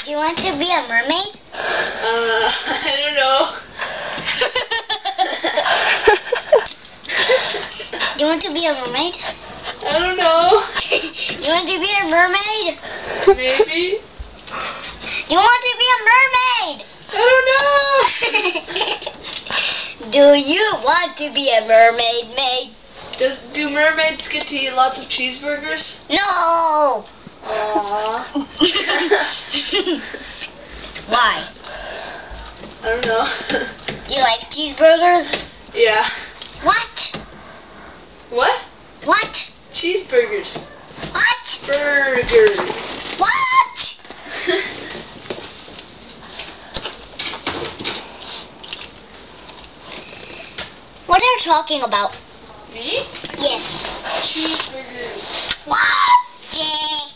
Do you want to be a mermaid? I don't know. Do you want to be a mermaid? I don't know. You want to be a mermaid? Maybe. You want to be a mermaid? I Do you want to be a mermaid, maid? don't know. Do mermaids get to eat lots of cheeseburgers? No! Aww. Why? I don't know. Do you like cheeseburgers? Yeah. What? What? What? Cheeseburgers. What? Burgers. What? What are you talking about? Me? Yes. Cheeseburgers. What? Yeah.